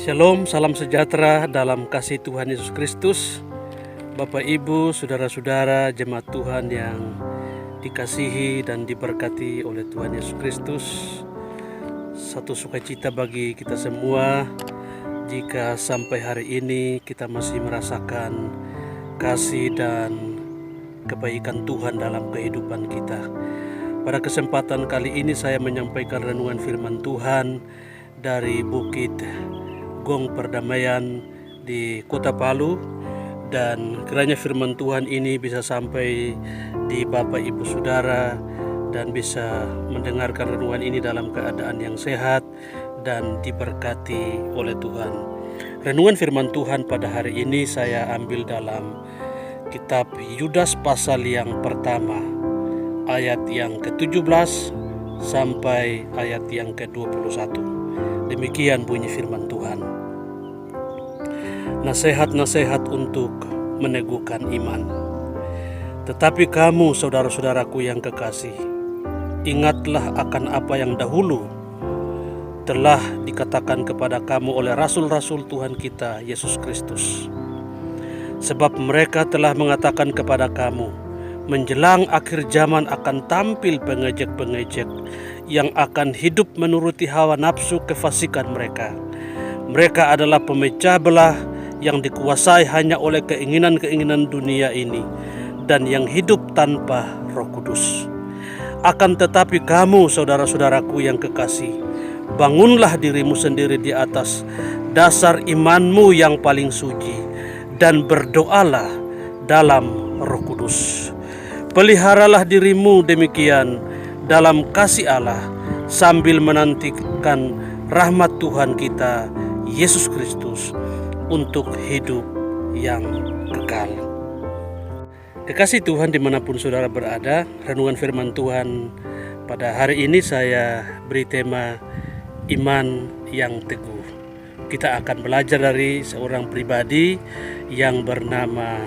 Shalom, salam sejahtera dalam kasih Tuhan Yesus Kristus. Bapak, Ibu, saudara-saudara, jemaat Tuhan yang dikasihi dan diberkati oleh Tuhan Yesus Kristus. Satu sukacita bagi kita semua jika sampai hari ini kita masih merasakan kasih dan kebaikan Tuhan dalam kehidupan kita. Pada kesempatan kali ini saya menyampaikan renungan firman Tuhan dari Bukit Gong Perdamaian di Kota Palu, dan kiranya firman Tuhan ini bisa sampai di Bapak Ibu Saudara dan bisa mendengarkan renungan ini dalam keadaan yang sehat dan diberkati oleh Tuhan. Renungan firman Tuhan pada hari ini saya ambil dalam kitab Yudas pasal yang pertama, ayat yang ke-17 sampai ayat yang ke-21. Demikian bunyi firman Tuhan. Nasihat-nasihat untuk meneguhkan iman. Tetapi kamu, saudara-saudaraku yang kekasih, ingatlah akan apa yang dahulu telah dikatakan kepada kamu oleh rasul-rasul Tuhan kita Yesus Kristus. Sebab mereka telah mengatakan kepada kamu, menjelang akhir zaman akan tampil pengejek-pengejek yang akan hidup menuruti hawa nafsu kefasikan mereka. Mereka adalah pemecah belah yang dikuasai hanya oleh keinginan-keinginan dunia ini dan yang hidup tanpa Roh Kudus. Akan tetapi kamu, saudara-saudaraku yang kekasih, bangunlah dirimu sendiri di atas dasar imanmu yang paling suci dan berdoalah dalam Roh Kudus. Peliharalah dirimu demikian dalam kasih Allah sambil menantikan rahmat Tuhan kita Yesus Kristus untuk hidup yang kekal. Kekasih Tuhan dimanapun saudara berada, renungan firman Tuhan pada hari ini saya beri tema iman yang teguh. Kita akan belajar dari seorang pribadi yang bernama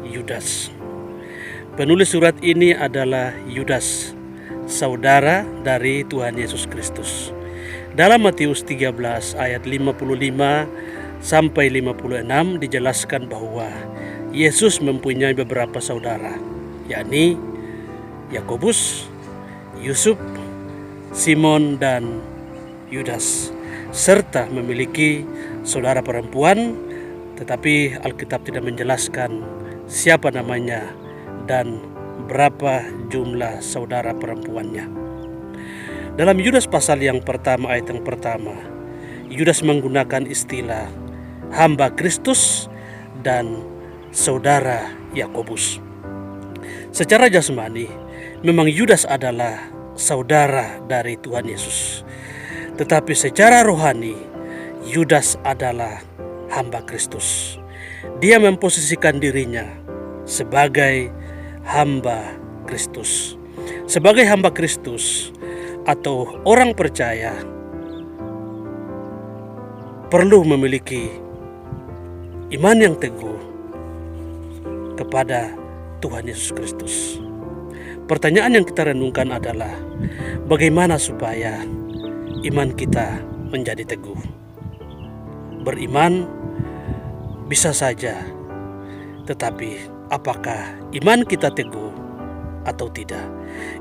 Yudas. Penulis surat ini adalah Yudas, saudara dari Tuhan Yesus Kristus. Dalam Matius 13 ayat 55 sampai 56 dijelaskan bahwa Yesus mempunyai beberapa saudara, yakni Yakobus, Yusuf, Simon, dan Yudas, serta memiliki saudara perempuan, tetapi Alkitab tidak menjelaskan siapa namanya dan berapa jumlah saudara perempuannya. Dalam Yudas pasal yang pertama ayat yang pertama, Yudas menggunakan istilah hamba Kristus dan saudara Yakobus. Secara jasmani, memang Yudas adalah saudara dari Tuhan Yesus. Tetapi secara rohani, Yudas adalah hamba Kristus. Dia memposisikan dirinya sebagai hamba Kristus. Sebagai hamba Kristus atau orang percaya perlu memiliki iman yang teguh kepada Tuhan Yesus Kristus. Pertanyaan yang kita renungkan adalah bagaimana supaya iman kita menjadi teguh. Beriman bisa saja, tetapi apakah iman kita teguh atau tidak?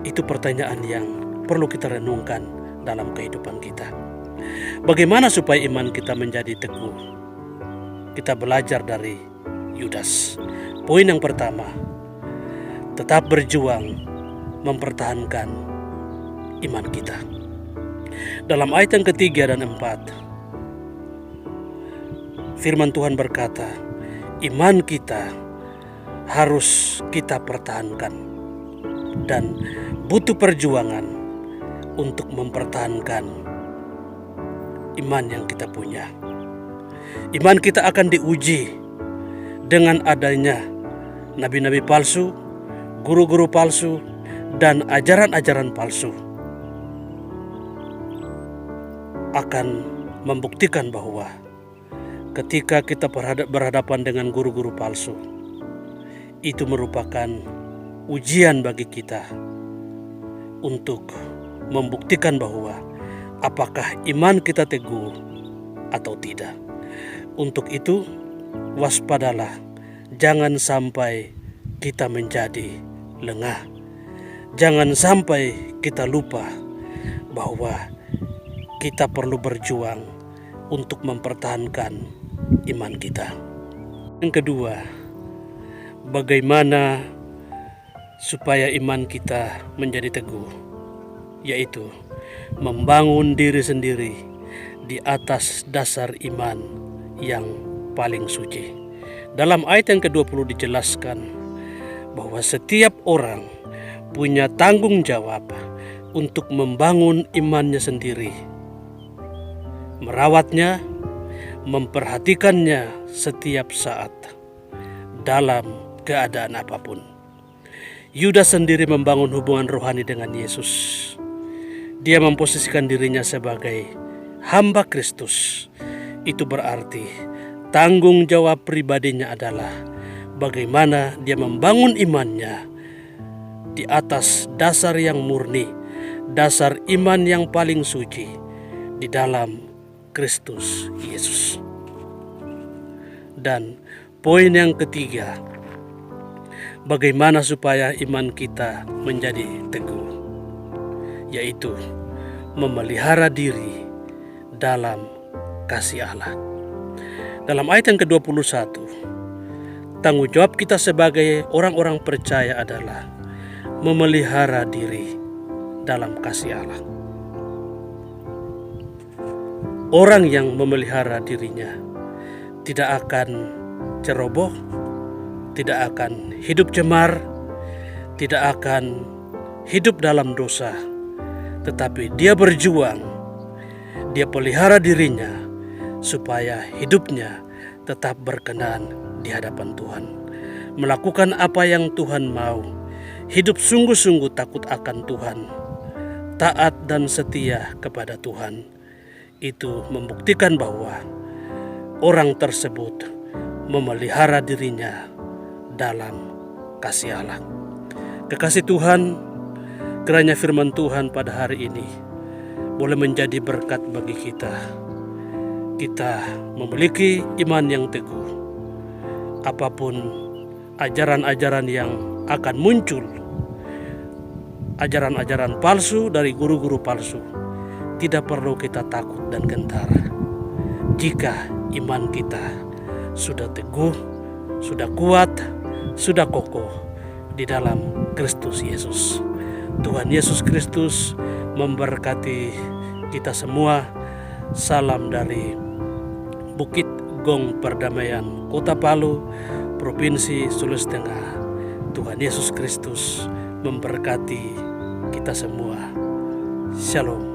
Itu pertanyaan yang perlu kita renungkan dalam kehidupan kita. Bagaimana supaya iman kita menjadi teguh? Kita belajar dari Yudas. Poin yang pertama, tetap berjuang mempertahankan iman kita. Dalam ayat yang ketiga dan empat, firman Tuhan berkata, iman kita harus kita pertahankan dan butuh perjuangan untuk mempertahankan iman yang kita punya. Iman kita akan diuji dengan adanya nabi-nabi palsu, guru-guru palsu, dan ajaran-ajaran palsu. Akan membuktikan bahwa ketika kita berhadapan dengan guru-guru palsu, itu merupakan ujian bagi kita untuk membuktikan bahwa apakah iman kita teguh atau tidak. Untuk itu, waspadalah, jangan sampai kita menjadi lengah. Jangan sampai kita lupa bahwa kita perlu berjuang untuk mempertahankan iman kita. Yang kedua, bagaimana supaya iman kita menjadi teguh, yaitu membangun diri sendiri di atas dasar iman yang paling suci. Dalam ayat yang ke-20 dijelaskan bahwa setiap orang punya tanggung jawab untuk membangun imannya sendiri, merawatnya, memperhatikannya setiap saat dalam keadaan apapun. Yudas sendiri membangun hubungan rohani dengan Yesus. Dia memposisikan dirinya sebagai hamba Kristus. Itu berarti tanggung jawab pribadinya adalah bagaimana dia membangun imannya di atas dasar yang murni, dasar iman yang paling suci di dalam Kristus Yesus. Dan poin yang ketiga, bagaimana supaya iman kita menjadi teguh, yaitu memelihara diri dalam kasih Allah. Dalam ayat yang ke-21, tanggung jawab kita sebagai orang-orang percaya adalah memelihara diri dalam kasih Allah. Orang yang memelihara dirinya tidak akan ceroboh, tidak akan hidup cemar, tidak akan hidup dalam dosa, tetapi dia berjuang, dia pelihara dirinya supaya hidupnya tetap berkenan di hadapan Tuhan, melakukan apa yang Tuhan mau, hidup sungguh-sungguh takut akan Tuhan, taat dan setia kepada Tuhan. Itu membuktikan bahwa orang tersebut memelihara dirinya dalam kasih Allah. Kekasih Tuhan, kiranya firman Tuhan pada hari ini boleh menjadi berkat bagi kita. Kita memiliki iman yang teguh. Apapun ajaran-ajaran yang akan muncul, ajaran-ajaran palsu dari guru-guru palsu, tidak perlu kita takut dan gentar. Jika iman kita sudah teguh, sudah kuat, sudah kokoh di dalam Kristus Yesus. Tuhan Yesus Kristus memberkati kita semua. Salam dari Bukit Gong Perdamaian, Kota Palu, Provinsi Sulawesi Tengah. Tuhan Yesus Kristus memberkati kita semua. Shalom.